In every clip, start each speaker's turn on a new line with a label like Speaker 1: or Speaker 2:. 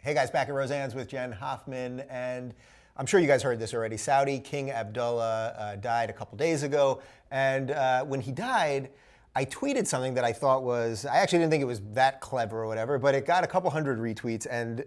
Speaker 1: Hey guys, back at Roseanne's with Jenn Hoffman, and I'm sure you guys heard this already. Saudi King Abdullah died a couple days ago, and when he died, I tweeted something that I thought was, I actually didn't think it was that clever or whatever, but it got a couple hundred retweets, and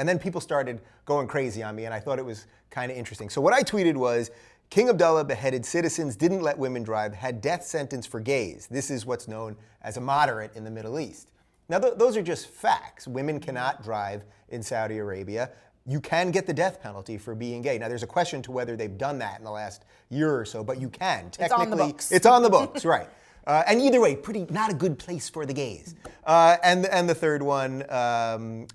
Speaker 1: then people started going crazy on me, and I thought it was kind of interesting. So what I tweeted was, King Abdullah beheaded citizens, didn't let women drive, had death sentence for gays. This is what's known as a moderate in the Middle East. Now, those are just facts. Women cannot drive in Saudi Arabia. You can get the death penalty for being gay. Now, there's a question to whether they've done that in the last year or so, but you can. Technically,
Speaker 2: it's on the books.
Speaker 1: It's on the books, right. And either way, not a good place for the gays. And the third one,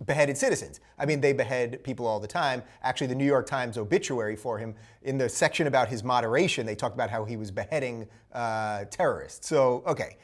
Speaker 1: beheaded citizens. I mean, they behead people all the time. Actually, the New York Times obituary for him, in the section about his moderation, they talked about how he was beheading terrorists. So, okay.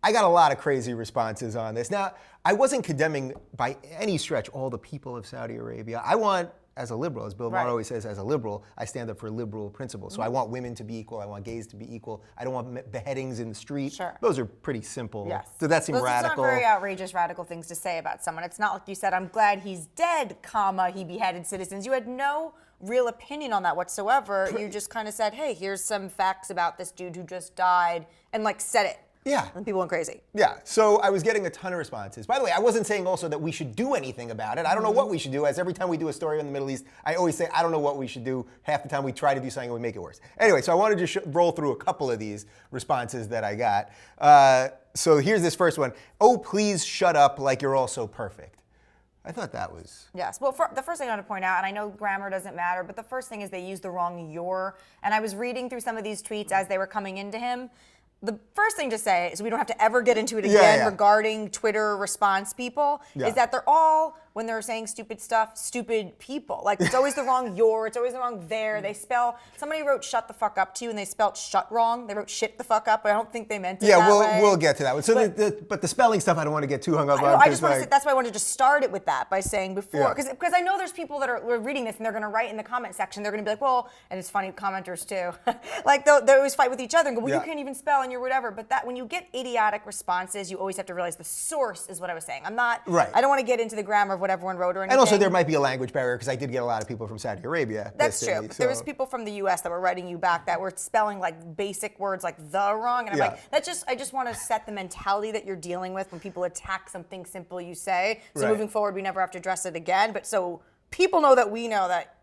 Speaker 1: I got a lot of crazy responses on this. Now, I wasn't condemning by any stretch all the people of Saudi Arabia. I want, as a liberal, as Bill Maher always says, as a liberal, I stand up for liberal principles. So I want women to be equal. I want gays to be equal. I don't want beheadings in the street.
Speaker 2: Sure.
Speaker 1: Those are pretty simple.
Speaker 2: Yes.
Speaker 1: Does that seem radical?
Speaker 2: Those are not very outrageous, radical things to say about someone. It's not like you said, I'm glad he's dead, comma, he beheaded citizens. You had no real opinion on that whatsoever. You just kind of said, hey, here's some facts about this dude who just died, and like said it.
Speaker 1: Yeah.
Speaker 2: And people went crazy.
Speaker 1: Yeah, so I was getting a ton of responses. By the way, I wasn't saying also that we should do anything about it. I don't know what we should do, as every time we do a story in the Middle East, I always say, I don't know what we should do. Half the time we try to do something and we make it worse. Anyway, so I wanted to roll through a couple of these responses that I got. So here's this first one. Oh, please shut up like you're all so perfect. I thought that was...
Speaker 2: Yes. Well, the first thing I want to point out, and I know grammar doesn't matter, but the first thing is they used the wrong your. And I was reading through some of these tweets as they were coming into him. The first thing to say, so we don't have to ever get into it again regarding Twitter response people, is that they're all, when they're saying stupid stuff, stupid people. Like, it's always the wrong your, it's always the wrong there. They spell, somebody wrote shut the fuck up to you and they spelled shut wrong. They wrote shit the fuck up, but I don't think they meant it that way.
Speaker 1: We'll get to that one. So but the spelling stuff I don't want to get too hung up on.
Speaker 2: I just want to say, that's why I wanted to start it with that by saying before, because I know there's people that are reading this and they're going to write in the comment section, they're going to be like, well, and it's funny, commenters too, like they always fight with each other and go, well, you can't even spell and you're whatever. But that when you get idiotic responses, you always have to realize the source is what I was saying. I'm not, I don't want to get into the grammar of what everyone wrote or anything.
Speaker 1: And also there might be a language barrier because I did get a lot of people from Saudi Arabia.
Speaker 2: That's true. But there was people from the US that were writing you back that were spelling like basic words like the wrong. And I'm like, I just want to set the mentality that you're dealing with when people attack something simple you say. So moving forward, we never have to address it again. But so people know that we know that.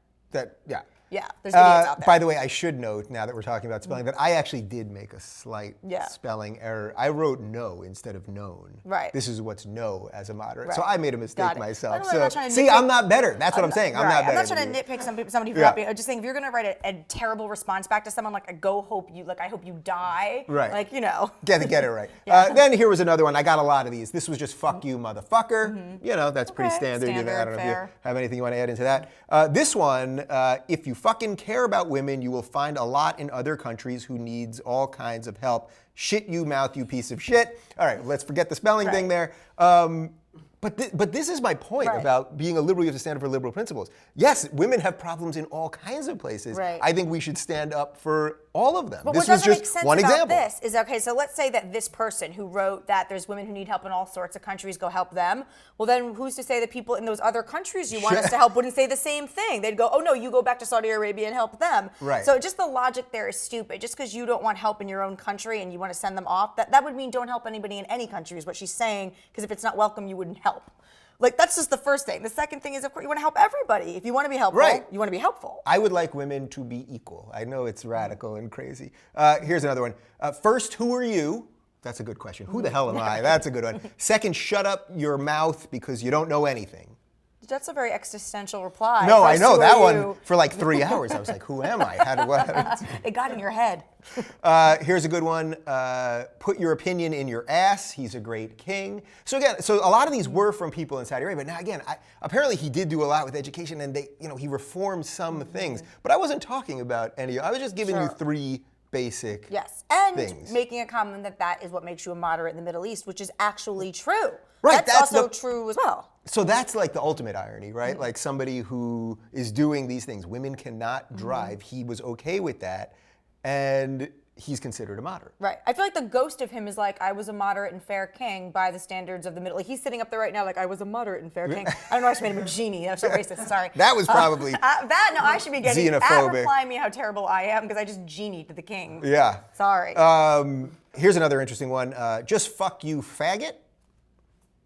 Speaker 2: Yeah, there's idiots out there.
Speaker 1: By the way, I should note, now that we're talking about spelling, that I actually did make a slight spelling error. I wrote no instead of known.
Speaker 2: Right.
Speaker 1: This is what's no as a moderate. So I made a mistake myself.
Speaker 2: I'm
Speaker 1: not better. That's what I'm saying. I'm not better.
Speaker 2: I'm not trying to nitpick somebody for not being. I'm just saying, if you're going to write a terrible response back to someone, like I hope you die.
Speaker 1: Right.
Speaker 2: Like, you know.
Speaker 1: Get it right. Then here was another one. I got a lot of these. This was just fuck you, motherfucker. You know, that's pretty standard. I don't know if you have anything you want to add into that. This one, if you fucking care about women, you will find a lot in other countries who needs all kinds of help. Shit you mouth, you piece of shit. All right, let's forget the spelling thing there. But this is my point about being a liberal. You have to stand up for liberal principles. Yes, women have problems in all kinds of places. I think we should stand up for all of them.
Speaker 2: But
Speaker 1: this
Speaker 2: what doesn't
Speaker 1: was just
Speaker 2: make sense
Speaker 1: one
Speaker 2: about
Speaker 1: example.
Speaker 2: this is, okay, so let's say that this person who wrote that there's women who need help in all sorts of countries, go help them. Well, then who's to say that people in those other countries you want us to help wouldn't say the same thing? They'd go, oh no, you go back to Saudi Arabia and help them.
Speaker 1: Right.
Speaker 2: So just the logic there is stupid. Just because you don't want help in your own country and you want to send them off, that would mean don't help anybody in any country is what she's saying, because if it's not welcome, you wouldn't help. Like, that's just the first thing. The second thing is, of course, you want to help everybody. If you want to be helpful, you want to be helpful.
Speaker 1: I would like women to be equal. I know it's radical and crazy. Here's another one. First, who are you? That's a good question. Who the hell am I? That's a good one. Second, shut up your mouth because you don't know anything.
Speaker 2: That's a very existential reply.
Speaker 1: No, I know that one for like 3 hours. I was like, who am I?
Speaker 2: It got in your head.
Speaker 1: Here's a good one. Put your opinion in your ass. He's a great king. So again, a lot of these were from people in Saudi Arabia. Now again, apparently he did do a lot with education, and he reformed some things. But I wasn't talking about any. I was just giving you three basic things.
Speaker 2: Making a comment that is what makes you a moderate in the Middle East, which is actually true.
Speaker 1: Right.
Speaker 2: That's also true as well.
Speaker 1: So that's like the ultimate irony, right? Like somebody who is doing these things. Women cannot drive. He was okay with that. And he's considered a moderate.
Speaker 2: Right. I feel like the ghost of him is like, I was a moderate and fair king by the standards of the middle. Like, he's sitting up there right now like, I was a moderate and fair king. I don't know, I just made him a genie. That was so racist. Sorry.
Speaker 1: That was probably
Speaker 2: I should be getting
Speaker 1: xenophobic.
Speaker 2: replying me how terrible I am because I just genied the king.
Speaker 1: Yeah.
Speaker 2: Sorry.
Speaker 1: Here's another interesting one. Just fuck you, faggot.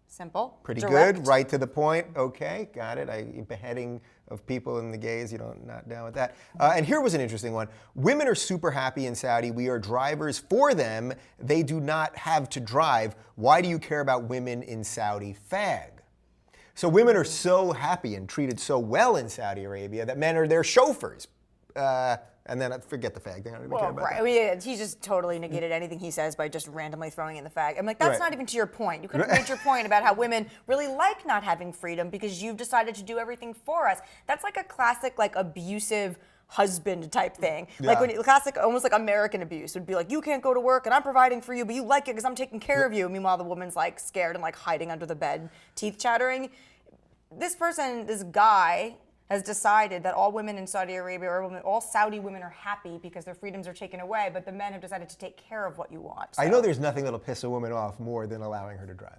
Speaker 2: Simple.
Speaker 1: Pretty
Speaker 2: direct.
Speaker 1: good, right to the point. Okay, got it. Beheading of people in the gays, not down with that. And here was an interesting one. Women are super happy in Saudi. We are drivers for them. They do not have to drive. Why do you care about women in Saudi? Fag. So women are so happy and treated so well in Saudi Arabia that men are their chauffeurs. And then forget the fag thing. I don't even care about that.
Speaker 2: I mean, he just totally negated anything he says by just randomly throwing in the fag. I'm like, that's not even to your point. You could have made your point about how women really like not having freedom because you've decided to do everything for us. That's like a classic, like, abusive husband type thing.
Speaker 1: Yeah.
Speaker 2: Like when classic, almost like American abuse would be like, you can't go to work and I'm providing for you, but you like it because I'm taking care of you. Meanwhile, the woman's like scared and like hiding under the bed, teeth chattering. This guy has decided that all women in Saudi Arabia, or all Saudi women are happy because their freedoms are taken away, but the men have decided to take care of what you want. So.
Speaker 1: I know there's nothing that'll piss a woman off more than allowing her to drive.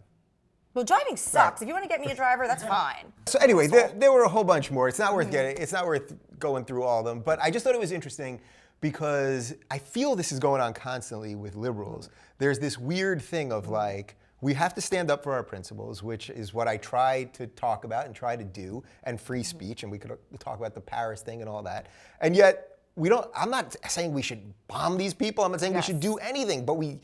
Speaker 2: Well, driving sucks. If you want to get me a driver, that's fine.
Speaker 1: So anyway, there were a whole bunch more. It's not worth getting. It's not worth going through all of them. But I just thought it was interesting because I feel this is going on constantly with liberals. There's this weird thing of like, we have to stand up for our principles, which is what I try to talk about and try to do, and free speech, and we could talk about the Paris thing and all that. And yet, I'm not saying we should bomb these people. I'm not saying we should do anything, but we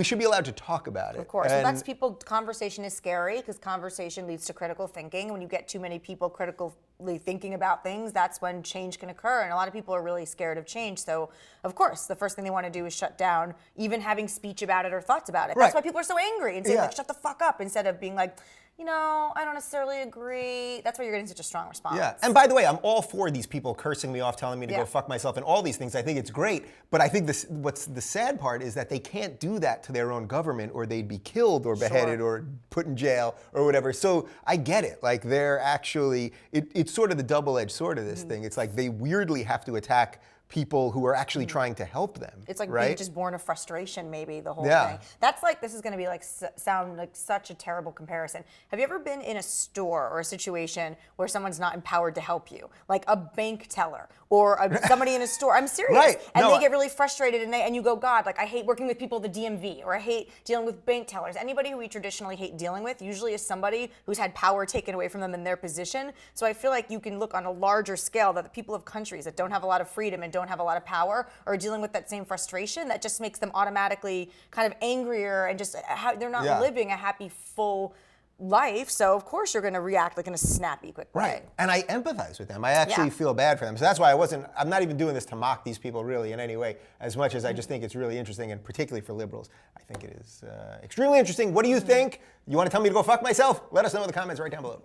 Speaker 1: should be allowed to talk about it.
Speaker 2: Of course. And that's conversation is scary because conversation leads to critical thinking. When you get too many people critically thinking about things, that's when change can occur. And a lot of people are really scared of change. So, of course, the first thing they want to do is shut down even having speech about it or thoughts about it. That's why people are so angry and say, like, shut the fuck up, instead of being like, I don't necessarily agree. That's why you're getting such a strong response.
Speaker 1: Yeah, and by the way, I'm all for these people cursing me off, telling me to go fuck myself and all these things. I think it's great, but I think what's the sad part is that they can't do that to their own government or they'd be killed or beheaded or put in jail or whatever. So I get it. Like they're actually, it's sort of the double-edged sword of this thing. It's like they weirdly have to attack people who are actually trying to help them.
Speaker 2: It's like
Speaker 1: being
Speaker 2: being just born of frustration, maybe, the whole thing. That's like, this is going to be like sound like such a terrible comparison. Have you ever been in a store or a situation where someone's not empowered to help you? Like a bank teller or somebody in a store. I'm serious. And they get really frustrated and you go, God, like I hate working with people at the DMV, or I hate dealing with bank tellers. Anybody who we traditionally hate dealing with usually is somebody who's had power taken away from them in their position. So I feel like you can look on a larger scale that the people of countries that don't have a lot of freedom and don't have a lot of power are dealing with that same frustration that just makes them automatically kind of angrier and just they're not living a happy, full life. So of course you're going to react like in a snappy, quick way.
Speaker 1: Right. And I empathize with them. I actually feel bad for them. So that's why I'm not even doing this to mock these people really in any way, as much as I just think it's really interesting, and particularly for liberals, I think it is extremely interesting. What do you think? You want to tell me to go fuck myself? Let us know in the comments right down below.